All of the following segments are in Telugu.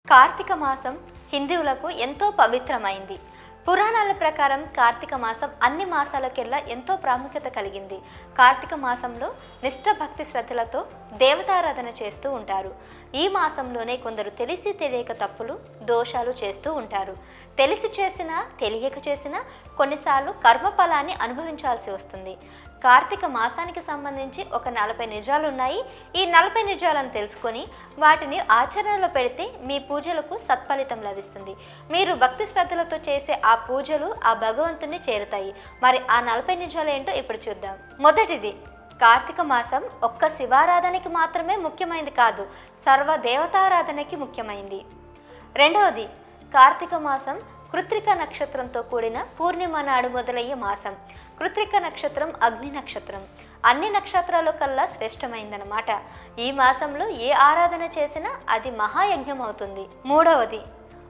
కార్తీక మాసం హిందువులకు ఎంతో పవిత్రమైంది. పురాణాల ప్రకారం కార్తీక మాసం అన్ని మాసాలకెల్లా ఎంతో ప్రాముఖ్యత కలిగింది. కార్తీక మాసంలో నిష్ఠ భక్తి శ్రద్ధలతో దేవతారాధన చేస్తూ ఉంటారు. ఈ మాసంలోనే కొందరు తెలిసి తెలియక తప్పులు దోషాలు చేస్తూ ఉంటారు. తెలిసి చేసినా తెలియక చేసినా కొన్నిసార్లు కర్మఫలాన్ని అనుభవించాల్సి వస్తుంది. కార్తీక మాసానికి సంబంధించి ఒక 40 నిజాలు ఉన్నాయి. ఈ 40 నిజాలను తెలుసుకొని వాటిని ఆచరణలో పెడితే మీ పూజలకు సత్ఫలితం లభిస్తుంది. మీరు భక్తి శ్రద్ధలతో చేసే ఆ పూజలు ఆ భగవంతుని చేరుతాయి. మరి ఆ 40 నిజాలు ఏంటో ఇప్పుడు చూద్దాం. మొదటిది, కార్తీక మాసం ఒక్క శివారాధనకి మాత్రమే ముఖ్యమైనది కాదు, సర్వ దేవతారాధనకి ముఖ్యమైంది. రెండవది, కార్తీక మాసం కృత్తిక నక్షత్రంతో కూడిన పూర్ణిమ నాడు మొదలయ్యే మాసం. కృత్తిక నక్షత్రం అగ్ని నక్షత్రం, అన్ని నక్షత్రాల కల్లా శ్రేష్టమైందన్నమాట. ఈ మాసంలో ఏ ఆరాధన చేసినా అది మహాయజ్ఞం అవుతుంది. మూడవది,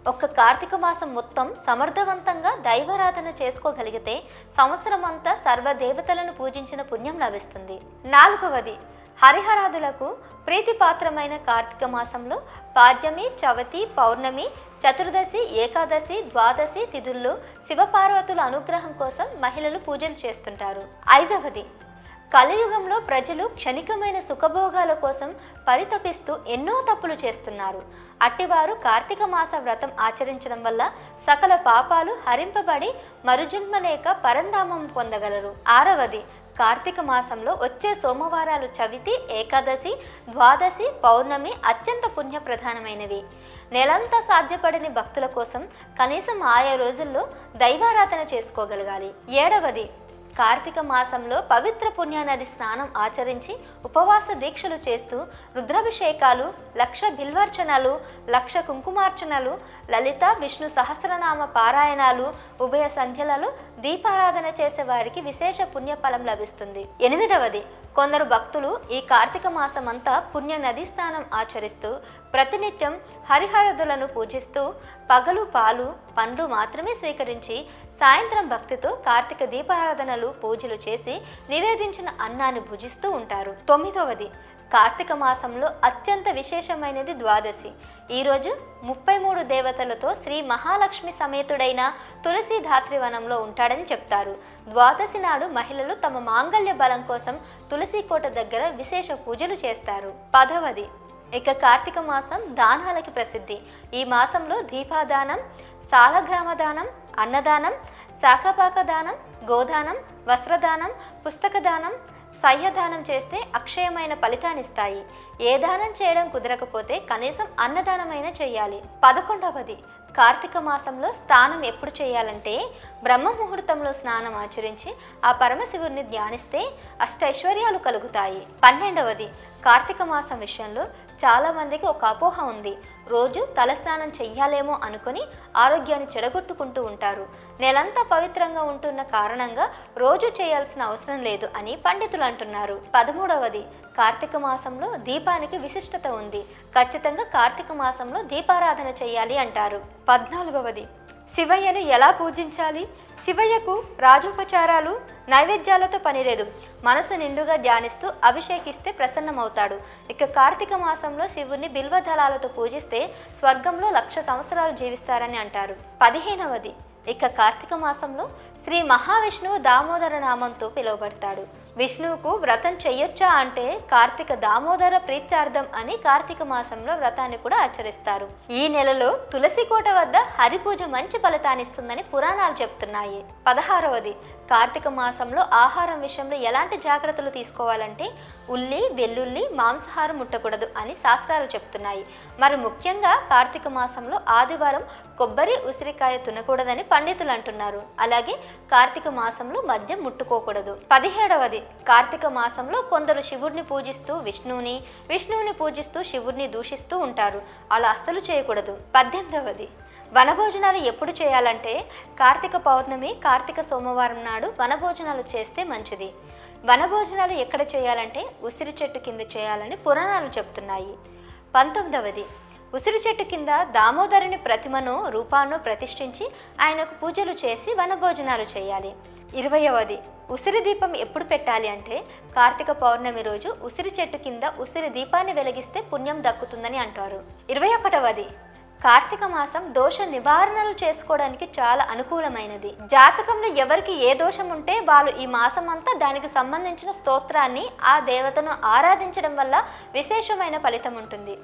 ఒక్క కార్తీక మాసం మొత్తం సమర్థవంతంగా దైవారాధన చేసుకోగలిగితే సంవత్సరం అంతా సర్వదేవతలను పూజించిన పుణ్యం లభిస్తుంది. నాలుగవది, హరిహరాదులకు ప్రీతిపాత్రమైన కార్తీక మాసంలో పాడ్యమి, చవితి, పౌర్ణమి, చతుర్దశి, ఏకాదశి, ద్వాదశి తిథుల్లో శివపార్వతుల అనుగ్రహం కోసం మహిళలు పూజలు చేస్తుంటారు. ఐదవది, కలియుగంలో ప్రజలు క్షణికమైన సుఖభోగాల కోసం పరితపిస్తూ ఎన్నో తప్పులు చేస్తున్నారు. అట్టివారు కార్తీక మాస వ్రతం ఆచరించడం వల్ల సకల పాపాలు హరింపబడి మరుజన్మ లేక పరంధామం పొందగలరు. ఆరవది, కార్తీక మాసంలో వచ్చే సోమవారాలు చవితి, ఏకాదశి, ద్వాదశి, పౌర్ణమి అత్యంత పుణ్యప్రధానమైనవి. నెలంతా సాధ్యపడని భక్తుల కోసం కనీసం ఆయా రోజుల్లో దైవారాధన చేసుకోగలగాలి. ఏడవది, కార్తీక మాసంలో పవిత్ర పుణ్యనది స్నానం ఆచరించి ఉపవాస దీక్షలు చేస్తూ రుద్రాభిషేకాలు, 1,00,000 బిల్వార్చనలు, 1,00,000 కుంకుమార్చనలు, లలిత విష్ణు సహస్రనామ పారాయణాలు, ఉభయ సంధ్యలలో దీపారాధన చేసే వారికి విశేష పుణ్యఫలం లభిస్తుంది. ఎనిమిదవది, కొందరు భక్తులు ఈ కార్తీక మాసం అంతా పుణ్య నదీ స్నానం ఆచరిస్తూ ప్రతినిత్యం హరిహరదులను పూజిస్తూ పగలు పాలు పండ్లు మాత్రమే స్వీకరించి సాయంత్రం భక్తితో కార్తీక దీపారాధనలు పూజలు చేసి నివేదించిన అన్నాన్ని భుజిస్తూ ఉంటారు. తొమ్మిదవది, కార్తీక మాసంలో అత్యంత విశేషమైనది ద్వాదశి. ఈరోజు 33 దేవతలతో శ్రీ మహాలక్ష్మి సమేతుడైన తులసీధాత్రివనంలో ఉంటాడని చెప్తారు. ద్వాదశి నాడు మహిళలు తమ మాంగళ్య బలం కోసం తులసి కోట దగ్గర విశేష పూజలు చేస్తారు. 10వది, ఇక కార్తీక మాసం దానాలకి ప్రసిద్ధి. ఈ మాసంలో దీపాదానం, సాలగ్రామ దానం, అన్నదానం, శాఖపాక దానం, గోదానం, వస్త్రదానం, పుస్తక దానం, సహ్యదానం చేస్తే అక్షయమైన ఫలితాన్నిస్తాయి. ఏ దానం చేయడం కుదరకపోతే కనీసం అన్నదానమైన చేయాలి. 11వది, కార్తీక మాసంలో స్నానం ఎప్పుడు చేయాలంటే బ్రహ్మ ముహూర్తంలో స్నానం ఆచరించి ఆ పరమశివుడిని ధ్యానిస్తే అష్టైశ్వర్యాలు కలుగుతాయి. 12వది, కార్తీక మాసం విషయంలో చాలా మందికి ఒక అపోహ ఉంది. రోజు తలస్నానం చెయ్యాలేమో అనుకుని ఆరోగ్యాన్ని చెడగొట్టుకుంటూ ఉంటారు. నెలంతా పవిత్రంగా ఉంటున్న కారణంగా రోజు చేయాల్సిన అవసరం లేదు అని పండితులు అంటున్నారు. 13వది, కార్తీక మాసంలో దీపానికి విశిష్టత ఉంది. ఖచ్చితంగా కార్తీక మాసంలో దీపారాధన చేయాలి అంటారు. 14వది, శివయ్యను ఎలా పూజించాలి? శివయ్యకు రాజోపచారాలు, నైవేద్యాలతో పనిలేదు. మనసు నిండుగా ధ్యానిస్తూ అభిషేకిస్తే ప్రసన్నమవుతాడు. ఇక కార్తీక మాసంలో శివుని బిల్వదళాలతో పూజిస్తే స్వర్గంలో 1,00,000 సంవత్సరాలు జీవిస్తారని అంటారు. 15వది, ఇక కార్తీక మాసంలో శ్రీ మహావిష్ణువు దామోదర నామంతో పిలువబడతాడు. విష్ణువుకు వ్రతం చెయ్యొచ్చా అంటే కార్తీక దామోదర ప్రీత్యార్థం అని కార్తీక మాసంలో వ్రతాన్ని కూడా ఆచరిస్తారు. ఈ నెలలో తులసి కోట వద్ద హరిపూజ మంచి ఫలితాన్నిస్తుందని పురాణాలు చెప్తున్నాయి. 16వది, కార్తీక మాసంలో ఆహారం విషయంలో ఎలాంటి జాగ్రత్తలు తీసుకోవాలంటే ఉల్లి, వెల్లుల్లి, మాంసాహారం ముట్టకూడదు అని శాస్త్రాలు చెప్తున్నాయి. మరి ముఖ్యంగా కార్తీక మాసంలో ఆదివారం కొబ్బరి, ఉసిరికాయ తినకూడదని పండితులు అంటున్నారు. అలాగే కార్తీక మాసంలో మద్యం ముట్టుకోకూడదు. 17వది, కార్తీక మాసంలో కొందరు శివుడిని పూజిస్తూ విష్ణువుని పూజిస్తూ శివుడిని దూషిస్తూ ఉంటారు. అలా అస్సలు చేయకూడదు. 18వది, వనభోజనాలు ఎప్పుడు చేయాలంటే కార్తీక పౌర్ణమి, కార్తీక సోమవారం నాడు వనభోజనాలు చేస్తే మంచిది. వనభోజనాలు ఎక్కడ చేయాలంటే ఉసిరి చెట్టు కింద చేయాలని పురాణాలు చెప్తున్నాయి. 19వది, ఉసిరి చెట్టు కింద దామోదరుని ప్రతిమను రూపాన్ని ప్రతిష్ఠించి ఆయనకు పూజలు చేసి వనభోజనాలు చేయాలి. 20వది, ఉసిరి దీపం ఎప్పుడు పెట్టాలి అంటే కార్తీక పౌర్ణమి రోజు ఉసిరి చెట్టు కింద ఉసిరి దీపాన్ని వెలిగిస్తే పుణ్యం దక్కుతుందని అంటారు. 21వది, కార్తీక మాసం దోష నివారణలు చేసుకోవడానికి చాలా అనుకూలమైనది. జాతకంలో ఎవరికి ఏ దోషం ఉంటే వాళ్ళు ఈ మాసం అంతా దానికి సంబంధించిన స్తోత్రాన్ని ఆ దేవతను ఆరాధించడం వల్ల విశేషమైన ఫలితం ఉంటుంది.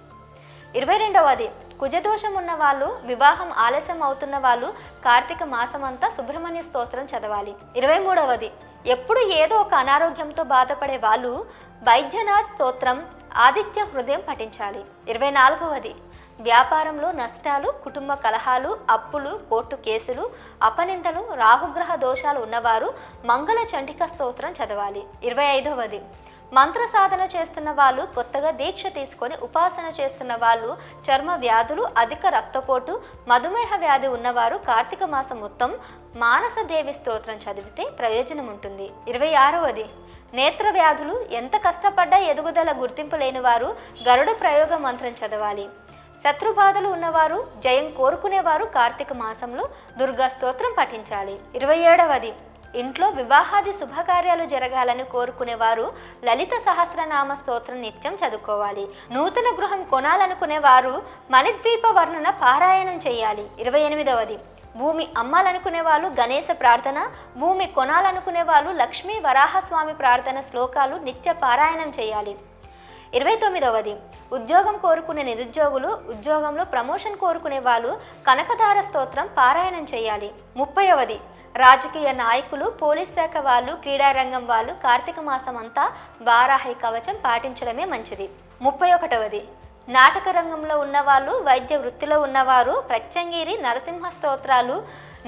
22వది కుజదోషం ఉన్న వాళ్ళు, వివాహం ఆలస్యం అవుతున్న వాళ్ళు కార్తీక మాసం అంతా సుబ్రహ్మణ్య స్తోత్రం చదవాలి. 23వది ఎప్పుడు ఏదో ఒక అనారోగ్యంతో బాధపడే వాళ్ళు వైద్యనాథ్ స్తోత్రం, ఆదిత్య హృదయం పఠించాలి. 24వది వ్యాపారంలో నష్టాలు, కుటుంబ కలహాలు, అప్పులు, కోర్టు కేసులు, అపనిందలు, రాహుగ్రహ దోషాలు ఉన్నవారు మంగళ చండిక స్తోత్రం చదవాలి. 25వది మంత్ర సాధన చేస్తున్న వాళ్ళు, కొత్తగా దీక్ష తీసుకొని ఉపాసన చేస్తున్న వాళ్ళు, చర్మ వ్యాధులు, అధిక రక్తపోటు, మధుమేహ వ్యాధి ఉన్నవారు కార్తీక మాసం మొత్తం మానసదేవి స్తోత్రం చదివితే ప్రయోజనం ఉంటుంది. 26వది నేత్ర వ్యాధులు, ఎంత కష్టపడ్డా ఎదుగుదల గుర్తింపు లేని వారు గరుడ ప్రయోగ మంత్రం చదవాలి. శత్రుబాధలు ఉన్నవారు, జయం కోరుకునేవారు కార్తీక మాసంలో దుర్గా స్తోత్రం పఠించాలి. 27వది ఇంట్లో వివాహాది శుభకార్యాలు జరగాలని కోరుకునేవారు లలిత సహస్రనామ స్తోత్రం నిత్యం చదువుకోవాలి. నూతన గృహం కొనాలనుకునేవారు మణిద్వీప వర్ణన పారాయణం చేయాలి. 28వది భూమి అమ్మాలనుకునే వాళ్ళు గణేశ ప్రార్థన, భూమి కొనాలనుకునే వాళ్ళు లక్ష్మీ వరాహస్వామి ప్రార్థన శ్లోకాలు నిత్య పారాయణం చేయాలి. 29వది ఉద్యోగం కోరుకునే నిరుద్యోగులు, ఉద్యోగంలో ప్రమోషన్ కోరుకునే వాళ్ళు కనకధార స్తోత్రం పారాయణం చేయాలి. 30వది రాజకీయ నాయకులు, పోలీస్ శాఖ వాళ్ళు, క్రీడారంగం వాళ్ళు కార్తీక మాసం అంతా వారాహి కవచం పాటించడమే మంచిది. 31వది నాటక రంగంలో ఉన్నవాళ్ళు, వైద్య వృత్తిలో ఉన్నవారు ప్రత్యంగిరి, నరసింహ స్తోత్రాలు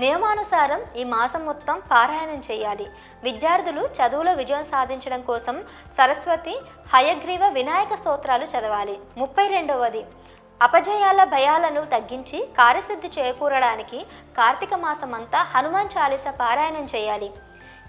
నియమానుసారం ఈ మాసం మొత్తం పారాయణం చేయాలి. విద్యార్థులు చదువులో విజయం సాధించడం కోసం సరస్వతి, హయగ్రీవ, వినాయక స్తోత్రాలు చదవాలి. 32వది అపజయాల భయాలను తగ్గించి కార్యసిద్ధి చేకూరడానికి కార్తీక మాసం అంతా హనుమాన్ చాలీస పారాయణం చేయాలి.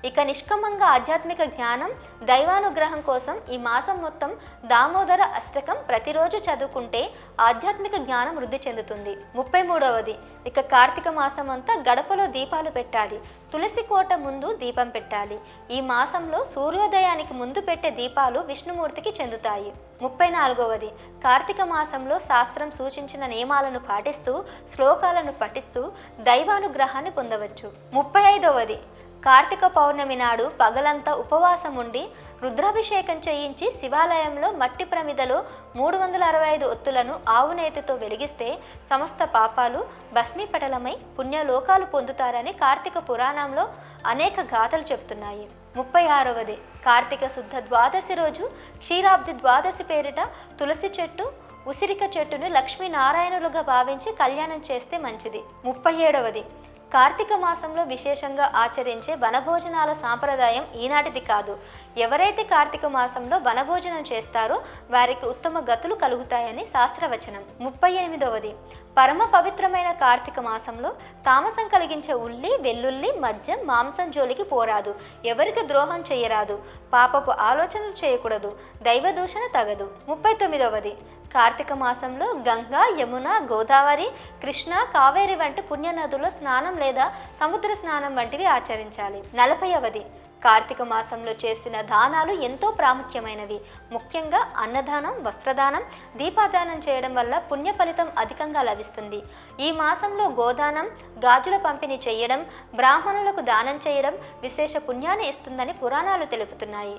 ఇక నిష్కమంగా ఆధ్యాత్మిక జ్ఞానం, దైవానుగ్రహం కోసం ఈ మాసం మొత్తం దామోదర అష్టకం ప్రతిరోజు చదువుకుంటే ఆధ్యాత్మిక జ్ఞానం వృద్ధి చెందుతుంది. 33వది ఇక కార్తీక మాసం అంతా గడపలో దీపాలు పెట్టాలి. తులసి కోట ముందు దీపం పెట్టాలి. ఈ మాసంలో సూర్యోదయానికి ముందు పెట్టే దీపాలు విష్ణుమూర్తికి చెందుతాయి. 34వది కార్తీక మాసంలో శాస్త్రం సూచించిన నియమాలను పాటిస్తూ శ్లోకాలను పఠిస్తూ దైవానుగ్రహాన్ని పొందవచ్చు. 35వది కార్తీక పౌర్ణమి నాడు పగలంతా ఉపవాసం ఉండి రుద్రాభిషేకం చేయించి శివాలయంలో మట్టి ప్రమిదలో 365 ఒత్తులను ఆవు నేతితో వెలిగిస్తే సమస్త పాపాలు భస్మీపటలమై పుణ్యలోకాలు పొందుతారని కార్తీక పురాణంలో అనేక గాథలు చెప్తున్నాయి. 36వది కార్తీక శుద్ధ ద్వాదశి రోజు క్షీరాబ్ది ద్వాదశి పేరిట తులసి చెట్టు, ఉసిరిక చెట్టును లక్ష్మీనారాయణులుగా భావించి కళ్యాణం చేస్తే మంచిది. 37వది కార్తీక మాసంలో విశేషంగా ఆచరించే వనభోజనాల సాంప్రదాయం ఈనాటిది కాదు. ఎవరైతే కార్తీక మాసంలో వనభోజనం చేస్తారో వారికి ఉత్తమ గతులు కలుగుతాయని శాస్త్రవచనం. 38వది పరమ పవిత్రమైన కార్తీక మాసంలో తామసం కలిగించే ఉల్లి, వెల్లుల్లి, మద్యం, మాంసం జోలికి పోరాదు. ఎవరికి ద్రోహం చేయరాదు. పాపపు ఆలోచనలు చేయకూడదు. దైవదూషణ తగదు. 39వది కార్తీక మాసంలో గంగా, యమున, గోదావరి, కృష్ణ, కావేరి వంటి పుణ్యనదుల్లో స్నానం లేదా సముద్ర స్నానం వంటివి ఆచరించాలి. 40వది కార్తీక మాసంలో చేసిన దానాలు ఎంతో ప్రాముఖ్యమైనవి. ముఖ్యంగా అన్నదానం, వస్త్రదానం, దీపాదానం చేయడం వల్ల పుణ్య ఫలితం అధికంగా లభిస్తుంది. ఈ మాసంలో గోదానం, గాజుల పంపిణీ చేయడం, బ్రాహ్మణులకు దానం చేయడం విశేష పుణ్యాన్ని ఇస్తుందని పురాణాలు తెలుపుతున్నాయి.